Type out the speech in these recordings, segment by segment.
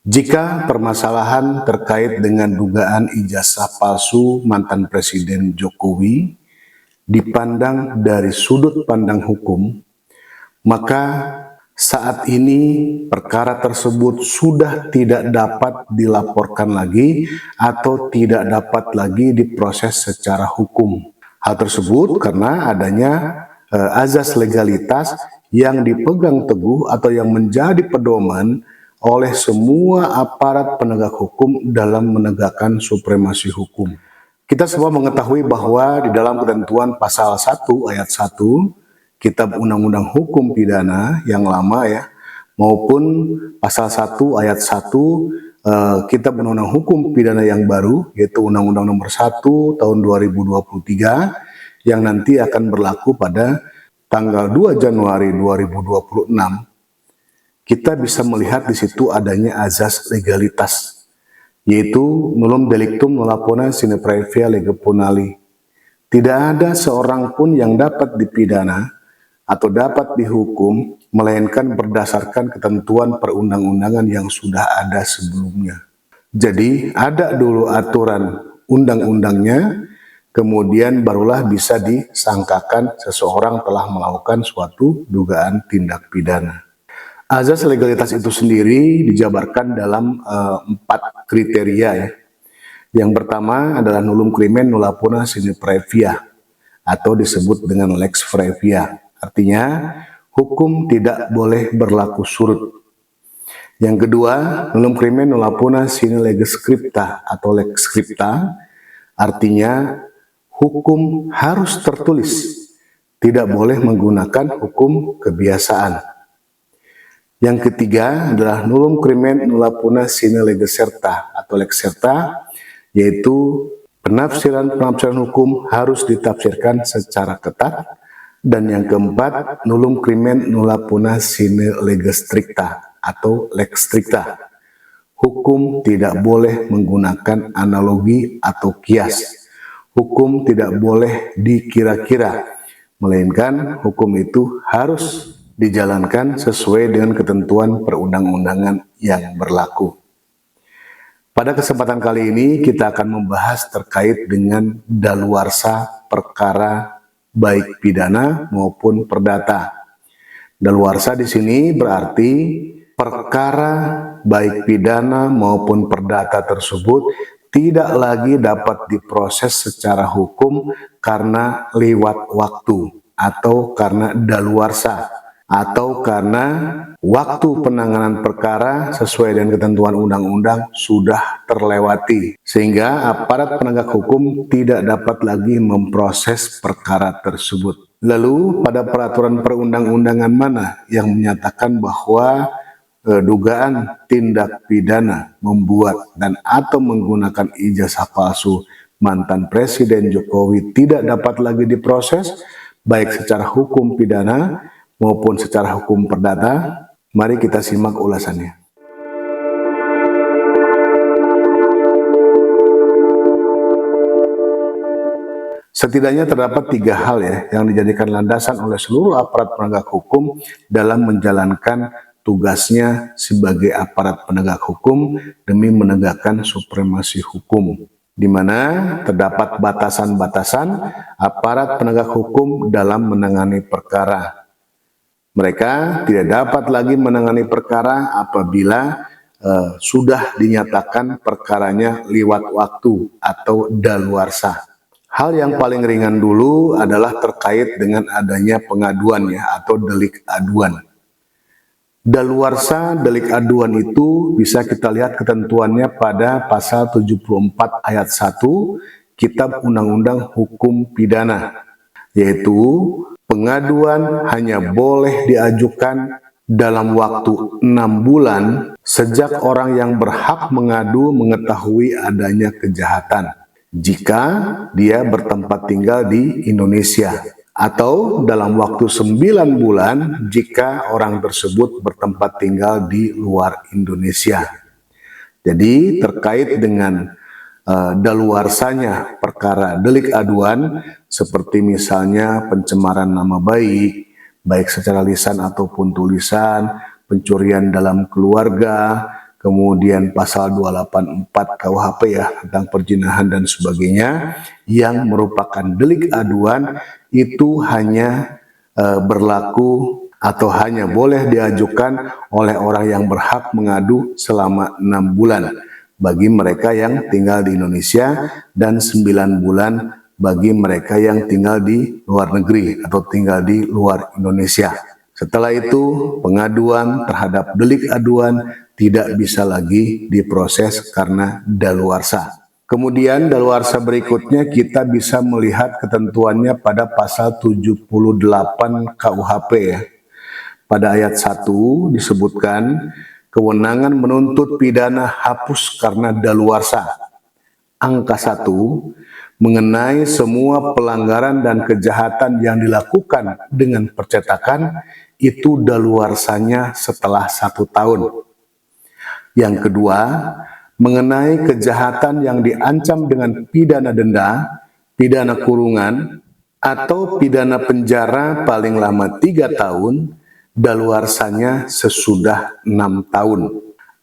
Jika permasalahan terkait dengan dugaan ijazah palsu mantan Presiden Jokowi dipandang dari sudut pandang hukum, maka saat ini perkara tersebut sudah tidak dapat dilaporkan lagi atau tidak dapat lagi diproses secara hukum. Hal tersebut karena adanya azas legalitas yang dipegang teguh atau yang menjadi pedoman oleh semua aparat penegak hukum dalam menegakkan supremasi hukum. Kita semua mengetahui bahwa di dalam ketentuan pasal 1 ayat 1 Kitab Undang-Undang Hukum Pidana yang lama ya, maupun pasal 1 ayat 1 Kitab Undang-Undang Hukum Pidana yang baru, yaitu Undang-Undang Nomor 1 tahun 2023 yang nanti akan berlaku pada tanggal 2 Januari 2026. Kita bisa melihat di situ adanya azas legalitas, yaitu nullum delictum nulla pona sine praevia lege punali. Tidak ada seorang pun yang dapat dipidana atau dapat dihukum, melainkan berdasarkan ketentuan perundang-undangan yang sudah ada sebelumnya. Jadi ada dulu aturan undang-undangnya, kemudian barulah bisa disangkakan seseorang telah melakukan suatu dugaan tindak pidana. Azas legalitas itu sendiri dijabarkan dalam 4 kriteria ya. Yang pertama adalah nullum crimen nulla pona sine praevia atau disebut dengan lex praevia. Artinya hukum tidak boleh berlaku surut. Yang kedua, nullum crimen nulla pona sine lege scripta atau lex scripta. Artinya hukum harus tertulis. Tidak boleh menggunakan hukum kebiasaan. Yang ketiga adalah nullum crimen nulla pona sine lege serta atau lex serta, yaitu penafsiran hukum harus ditafsirkan secara ketat. Dan yang keempat, nullum crimen nulla pona sine lege stricta atau lex stricta. Hukum tidak boleh menggunakan analogi atau kias. Hukum tidak boleh dikira-kira, melainkan hukum itu harus dijalankan sesuai dengan ketentuan perundang-undangan yang berlaku. Pada kesempatan kali ini kita akan membahas terkait dengan daluarsa perkara baik pidana maupun perdata. Daluarsa di sini berarti perkara baik pidana maupun perdata tersebut tidak lagi dapat diproses secara hukum karena lewat waktu atau karena daluarsa, atau karena waktu penanganan perkara sesuai dengan ketentuan undang-undang sudah terlewati, sehingga aparat penegak hukum tidak dapat lagi memproses perkara tersebut. Lalu pada peraturan perundang-undangan mana yang menyatakan bahwa dugaan tindak pidana membuat dan atau menggunakan ijazah palsu mantan Presiden Jokowi tidak dapat lagi diproses baik secara hukum pidana maupun secara hukum perdata? Mari kita simak ulasannya. Setidaknya terdapat 3 hal ya yang dijadikan landasan oleh seluruh aparat penegak hukum dalam menjalankan tugasnya sebagai aparat penegak hukum demi menegakkan supremasi hukum, di mana terdapat batasan-batasan aparat penegak hukum dalam menangani perkara. Mereka tidak dapat lagi menangani perkara apabila sudah dinyatakan perkaranya lewat waktu atau daluarsa. Hal yang paling ringan dulu adalah terkait dengan adanya pengaduan ya, atau delik aduan. Daluarsa delik aduan itu bisa kita lihat ketentuannya pada pasal 74 ayat 1 Kitab Undang-Undang Hukum Pidana, yaitu pengaduan hanya boleh diajukan dalam waktu 6 bulan sejak orang yang berhak mengadu mengetahui adanya kejahatan, jika dia bertempat tinggal di Indonesia, atau dalam waktu 9 bulan jika orang tersebut bertempat tinggal di luar Indonesia. Jadi terkait dengan daluarsanya perkara delik aduan seperti misalnya pencemaran nama baik secara lisan ataupun tulisan, pencurian dalam keluarga, kemudian pasal 284 KUHP ya tentang perzinahan dan sebagainya, yang merupakan delik aduan itu hanya berlaku atau hanya boleh diajukan oleh orang yang berhak mengadu selama 6 bulan bagi mereka yang tinggal di Indonesia dan 9 bulan bagi mereka yang tinggal di luar negeri atau tinggal di luar Indonesia. Setelah itu, pengaduan terhadap delik aduan tidak bisa lagi diproses karena daluarsa. Kemudian daluarsa berikutnya kita bisa melihat ketentuannya pada pasal 78 KUHP ya. Pada ayat 1 disebutkan kewenangan menuntut pidana hapus karena daluarsa. Angka 1 mengenai semua pelanggaran dan kejahatan yang dilakukan dengan percetakan itu daluarsanya setelah 1 tahun. Yang kedua, mengenai kejahatan yang diancam dengan pidana denda, pidana kurungan, atau pidana penjara paling lama 3 tahun, daluarsanya sesudah 6 tahun.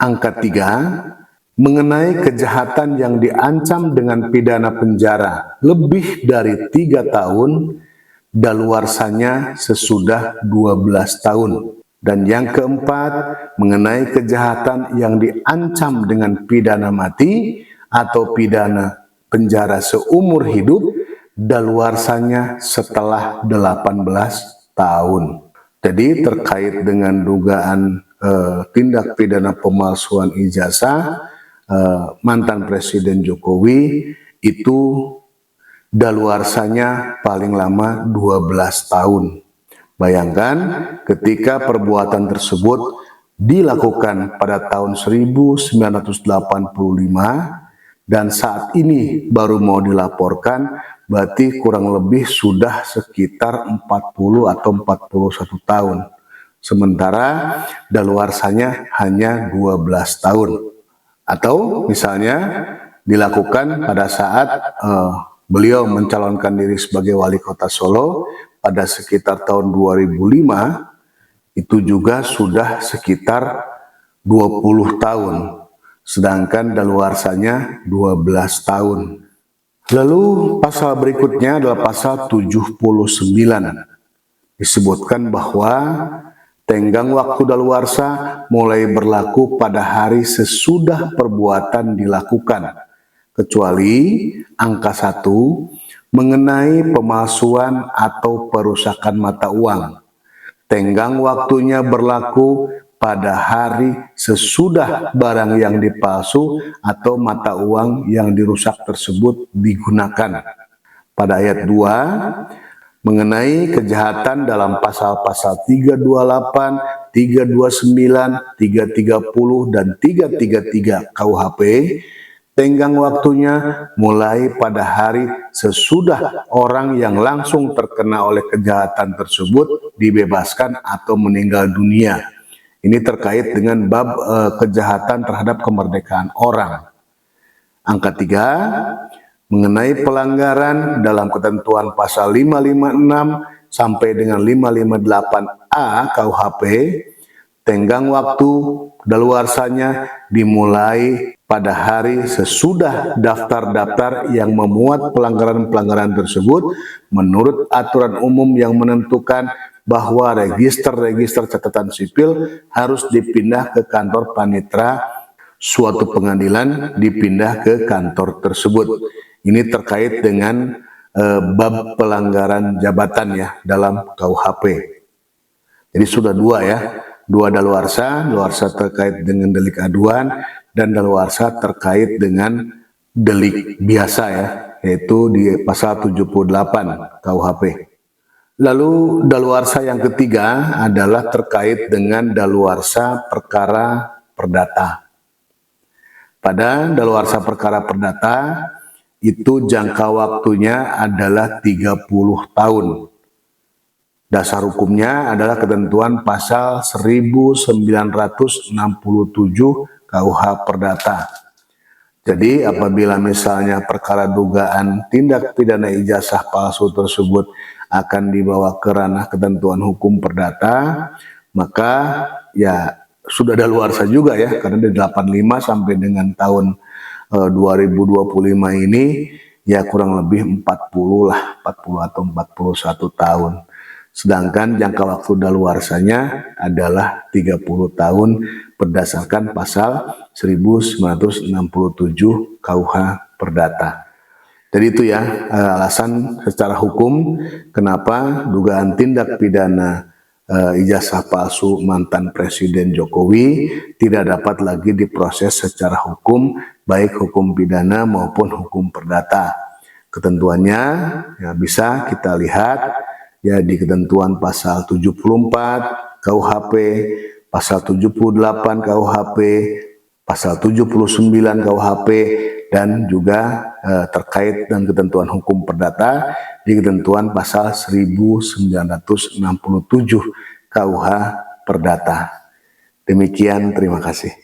Angka 3, mengenai kejahatan yang diancam dengan pidana penjara lebih dari 3 tahun, daluarsanya sesudah 12 tahun. Dan yang keempat, mengenai kejahatan yang diancam dengan pidana mati atau pidana penjara seumur hidup, daluarsanya setelah 18 tahun. Jadi terkait dengan dugaan tindak pidana pemalsuan ijazah mantan Presiden Jokowi itu daluarsanya paling lama 12 tahun. Bayangkan ketika perbuatan tersebut dilakukan pada tahun 1985 dan saat ini baru mau dilaporkan, berarti kurang lebih sudah sekitar 40 atau 41 tahun. Sementara daluarsanya hanya 12 tahun. Atau misalnya dilakukan pada saat beliau mencalonkan diri sebagai wali kota Solo pada sekitar tahun 2005, itu juga sudah sekitar 20 tahun, sedangkan daluarsanya 12 tahun. Lalu pasal berikutnya adalah pasal 79. Disebutkan bahwa tenggang waktu daluarsa mulai berlaku pada hari sesudah perbuatan dilakukan, kecuali angka 1 mengenai pemalsuan atau perusakan mata uang. Tenggang waktunya berlaku pada hari sesudah barang yang dipalsu atau mata uang yang dirusak tersebut digunakan. Pada ayat 2, mengenai kejahatan dalam pasal-pasal 328, 329, 330, dan 333 KUHP, tenggang waktunya mulai pada hari sesudah orang yang langsung terkena oleh kejahatan tersebut dibebaskan atau meninggal dunia. Ini terkait dengan bab kejahatan terhadap kemerdekaan orang. Angka 3, mengenai pelanggaran dalam ketentuan pasal 556 sampai dengan 558A KUHP, tenggang waktu daluarsanya dimulai pada hari sesudah daftar-daftar yang memuat pelanggaran-pelanggaran tersebut menurut aturan umum yang menentukan bahwa register-register catatan sipil harus dipindah ke kantor panitera suatu pengadilan, dipindah ke kantor tersebut. Ini terkait dengan bab pelanggaran jabatan ya dalam KUHP. Jadi sudah 2 ya. 2 daluarsa terkait dengan delik aduan dan daluarsa terkait dengan delik biasa ya, yaitu di pasal 78 KUHP. Lalu daluarsa yang ketiga adalah terkait dengan daluarsa perkara perdata. Pada daluarsa perkara perdata itu jangka waktunya adalah 30 tahun. Dasar hukumnya adalah ketentuan pasal 1967 KUH Perdata. Jadi apabila misalnya perkara dugaan tindak pidana ijazah palsu tersebut akan dibawa ke ranah ketentuan hukum perdata, maka ya sudah daluarsa juga ya, karena dari 85 sampai dengan tahun 2025 ini ya kurang lebih 40 lah, 40 atau 41 tahun. Sedangkan jangka waktu daluarsanya adalah 30 tahun berdasarkan pasal 1967 KUH Perdata. Jadi itu ya alasan secara hukum kenapa dugaan tindak pidana ijazah palsu mantan Presiden Jokowi tidak dapat lagi diproses secara hukum, baik hukum pidana maupun hukum perdata. Ketentuannya ya bisa kita lihat ya di ketentuan pasal 74 KUHP, pasal 78 KUHP, pasal 79 KUHP, dan juga terkait dengan ketentuan hukum perdata di ketentuan pasal 1967 KUH Perdata. Demikian, terima kasih.